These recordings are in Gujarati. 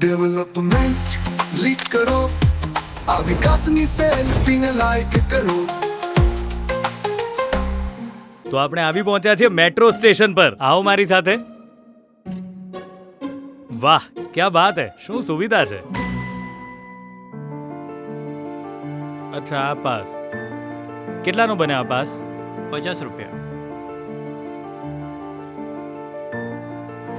ડેવલપમેન્ટ લીડ કરો, આ વિકાસની સેલ્ફીને લાઈક કરો. તો આપણે આવી પહોંચ્યા છીએ મેટ્રો સ્ટેશન પર. આવો મારી સાથે. વાહ, ક્યા બાત હે. શું સુવિધા છે. અચ્છા, આ પાસ કેટલાનો બને? આ પાસ 50 રૂપિયા.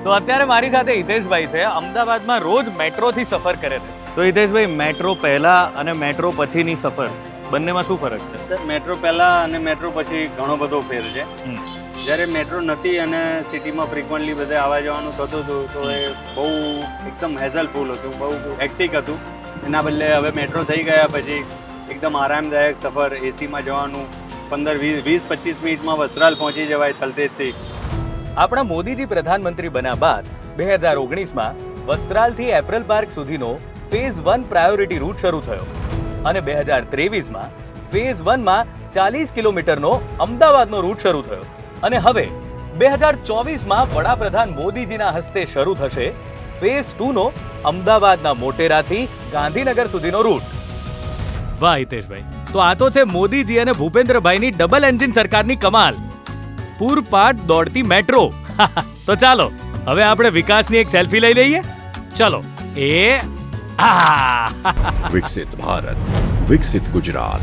તો અત્યારે મારી સાથે હિતેશભાઈ છે. અમદાવાદમાં રોજ મેટ્રોથી સફર કરે છે. તો હિતેશભાઈ, મેટ્રો પહેલા અને મેટ્રો પછીની સફર બંનેમાં શું ફરક છે? સર, મેટ્રો પહેલા અને મેટ્રો પછી ઘણો બધો ફેર છે. જ્યારે મેટ્રો નથી અને સિટીમાં ફ્રિકવન્ટલી બધે આવવા જવાનું થતું હતું તો એ બહુ એકદમ હેઝલફુલ હતું, બહુ હેક્ટિક હતું. એના બદલે હવે મેટ્રો થઈ ગયા પછી એકદમ આરામદાયક સફર, એસીમાં જવાનું, 15-20-25 મિનિટમાં વસ્ત્રાલ પહોંચી જવાય તલતેજથી. આપણા મોદીજી પ્રધાનમંત્રી બન્યા બાદ 2019માં વસ્ત્રાલથી એપરલ પાર્ક સુધીનો ફેઝ 1 પ્રાયોરિટી રૂટ શરૂ થયો અને 2023માં ફેઝ 1માં 40 કિલોમીટરનો અમદાવાદનો રૂટ શરૂ થયો અને હવે 2024માં વડાપ્રધાન મોદીજીના હસ્તે શરૂ થશે ફેઝ 2નો અમદાવાદના મોટેરાથી ગાંધીનગર સુધીનો રૂટ. વાહ હિતેશભાઈ, તો આ તો છે મોદીજી અને ભૂપેન્દ્રભાઈની ડબલ એન્જિન સરકારની કમાલ. પૂરપાટ દોડતી મેટ્રો. તો ચાલો હવે આપણે વિકાસની એક સેલ્ફી લઈ લઈએ. ચલો. વિકસિત ભારત, વિકસિત ગુજરાત.